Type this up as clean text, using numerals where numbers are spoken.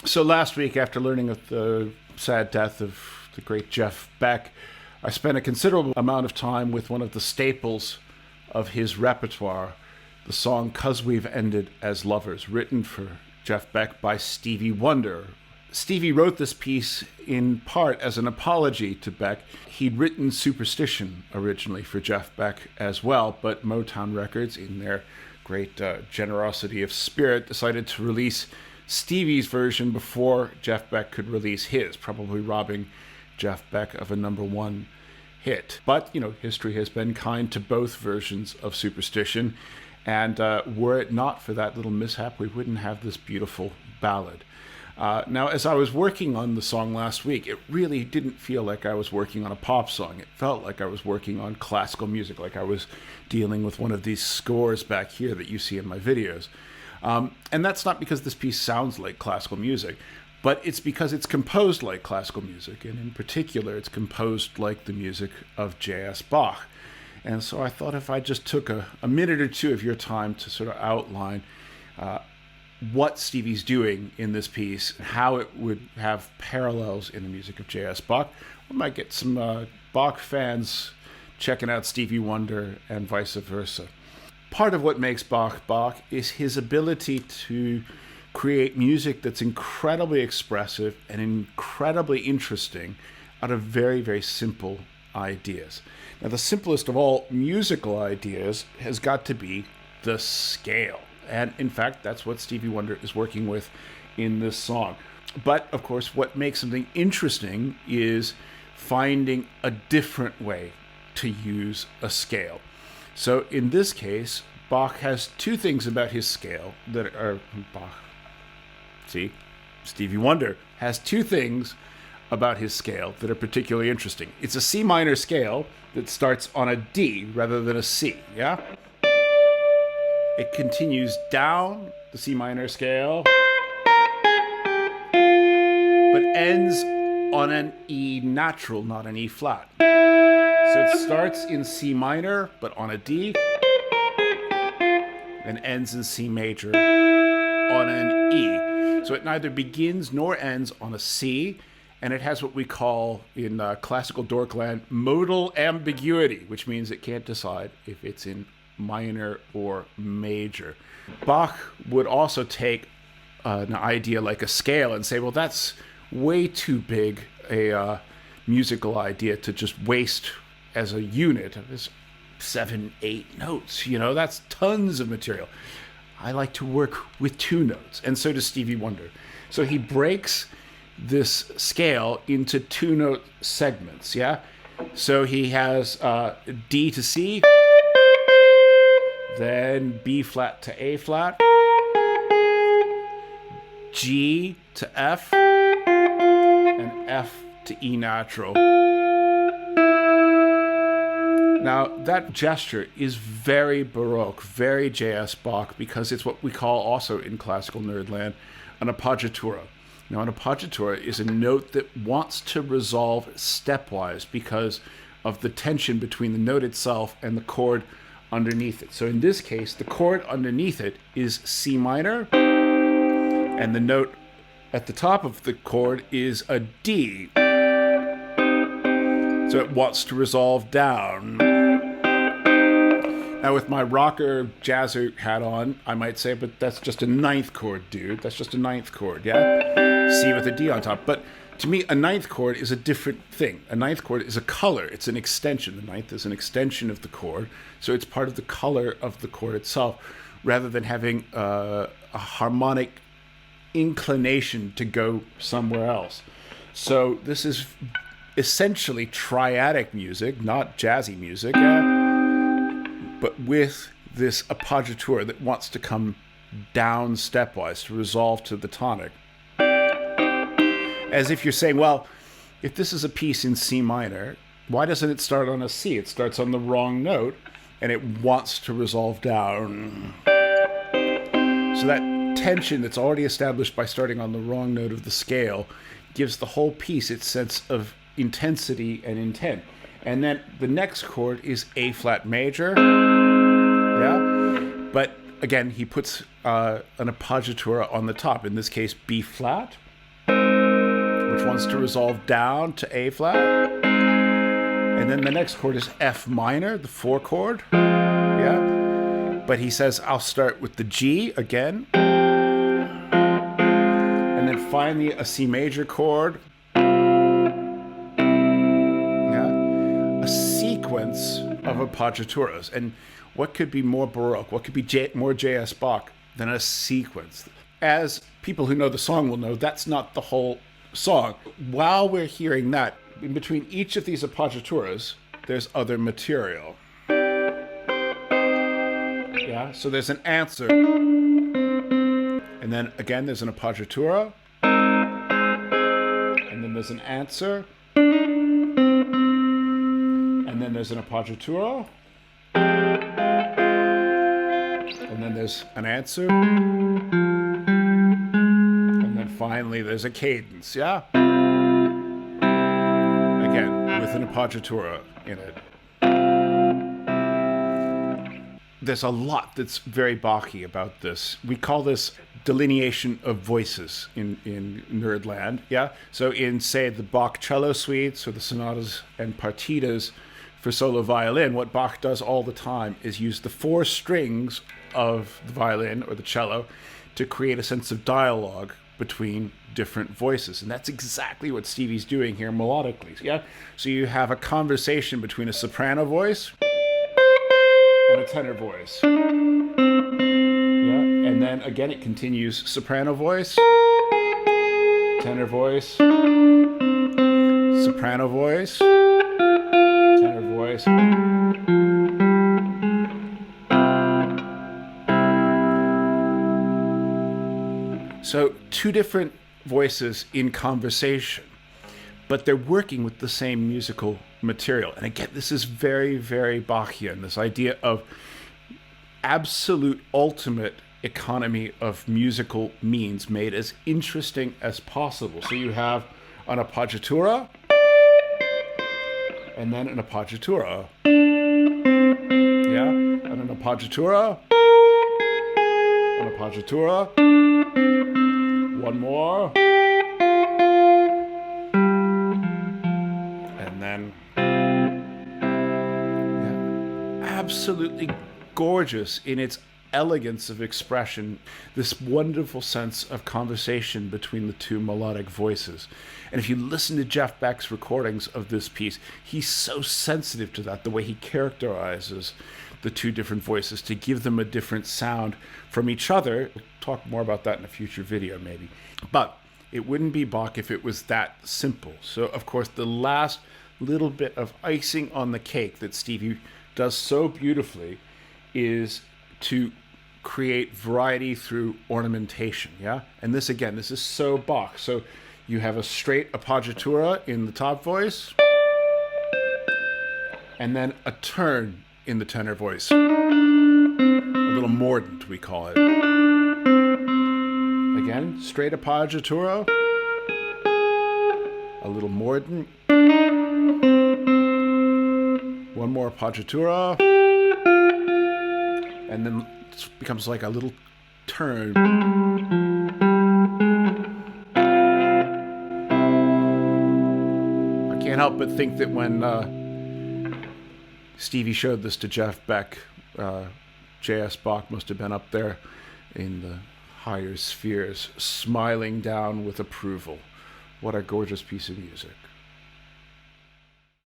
So last week, after learning of the sad death of the great Jeff Beck, I spent a considerable amount of time with one of the staples of his repertoire, the song "'Cause We've Ended as Lovers," written for Jeff Beck by Stevie Wonder. Stevie wrote this piece in part as an apology to Beck. He'd written Superstition originally for Jeff Beck as well, but Motown Records, in their great generosity of spirit, decided to release Stevie's version before Jeff Beck could release his, probably robbing Jeff Beck of a #1 hit. But, history has been kind to both versions of Superstition, and were it not for that little mishap, we wouldn't have this beautiful ballad. Now, as I was working on the song last week, it really didn't feel like I was working on a pop song. It felt like I was working on classical music, like I was dealing with one of these scores back here that you see in my videos. And that's not because this piece sounds like classical music, but it's because it's composed like classical music, and in particular, it's composed like the music of J.S. Bach. And so I thought if I just took a minute or two of your time to sort of outline what Stevie's doing in this piece, and how it would have parallels in the music of J.S. Bach, we might get some Bach fans checking out Stevie Wonder and vice versa. Part of what makes Bach Bach is his ability to create music that's incredibly expressive and incredibly interesting out of very, very simple ideas. Now, the simplest of all musical ideas has got to be the scale. And in fact, that's what Stevie Wonder is working with in this song. But of course, what makes something interesting is finding a different way to use a scale. So in this case, Bach has two things about his scale that are Stevie Wonder has two things about his scale that are particularly interesting. It's a C minor scale that starts on a D rather than a C, yeah? It continues down the C minor scale, but ends on an E natural, not an E flat. So it starts in C minor, but on a D, and ends in C major on an E. So it neither begins nor ends on a C, and it has what we call in classical dorkland modal ambiguity, which means it can't decide if it's in minor or major. Bach would also take an idea like a scale and say, well, that's way too big a musical idea to just waste as a unit. It's 7, 8 notes, that's tons of material. I like to work with 2 notes, and so does Stevie Wonder. So he breaks this scale into 2-note segments, yeah? So he has D to C, then B flat to A flat, G to F, and F to E natural. Now, that gesture is very Baroque, very J.S. Bach, because it's what we call also in classical nerdland an appoggiatura. Now, an appoggiatura is a note that wants to resolve stepwise because of the tension between the note itself and the chord underneath it. So in this case, the chord underneath it is C minor, and the note at the top of the chord is a D. So it wants to resolve down. Now, with my rocker jazzer hat on, I might say, but that's just a 9th chord, dude. That's just a 9th chord, yeah? C with a D on top. But to me, a 9th chord is a different thing. A 9th chord is a color. It's an extension. The 9th is an extension of the chord. So it's part of the color of the chord itself, rather than having a harmonic inclination to go somewhere else. So this is essentially triadic music, not jazzy music, but with this appoggiatura that wants to come down stepwise to resolve to the tonic. As if you're saying, well, if this is a piece in C minor, why doesn't it start on a C? It starts on the wrong note, and it wants to resolve down. So that tension that's already established by starting on the wrong note of the scale gives the whole piece its sense of intensity and intent. And then the next chord is A flat major, yeah? But again, he puts an appoggiatura on the top, in this case B flat, which wants to resolve down to A flat. And then the next chord is F minor, the 4 chord. Yeah. But he says, I'll start with the G again. And then finally a C major chord. Yeah. A sequence of appoggiaturas. And what could be more Baroque? What could be more J.S. Bach than a sequence? As people who know the song will know, that's not the whole song. While we're hearing that, in between each of these appoggiaturas, there's other material. Yeah, so there's an answer. And then again, there's an appoggiatura. And then there's an answer. And then there's an appoggiatura. And then there's an answer. And then finally there's a cadence, yeah? Again, with an appoggiatura in it. There's a lot that's very Bach-y about this. We call this delineation of voices in Nerdland, yeah? So in, say, the Bach cello suites or the sonatas and partitas for solo violin, what Bach does all the time is use the 4 strings of the violin or the cello to create a sense of dialogue between different voices. And that's exactly what Stevie's doing here melodically, yeah? So you have a conversation between a soprano voice and a tenor voice. Yeah? And then again it continues soprano voice, tenor voice, soprano voice, tenor voice. So 2 different voices in conversation, but they're working with the same musical material. And again, this is very, very Bachian, this idea of absolute ultimate economy of musical means made as interesting as possible. So you have an appoggiatura, and then an appoggiatura. Yeah, and an appoggiatura, an appoggiatura, one more, and then, yeah, absolutely gorgeous in its elegance of expression, this wonderful sense of conversation between the 2 melodic voices. And if you listen to Jeff Beck's recordings of this piece, he's so sensitive to that, the way he characterizes the 2 different voices to give them a different sound from each other. We'll talk more about that in a future video maybe. But it wouldn't be Bach if it was that simple. So of course the last little bit of icing on the cake that Stevie does so beautifully is to create variety through ornamentation, yeah? And this, again, this is so Bach. So you have a straight appoggiatura in the top voice, and then a turn in the tenor voice. A little mordant, we call it. Again, straight appoggiatura, a little mordant, one more appoggiatura, and then it becomes like a little turn. I can't help but think that when Stevie showed this to Jeff Beck, J.S. Bach must have been up there in the higher spheres, smiling down with approval. What a gorgeous piece of music.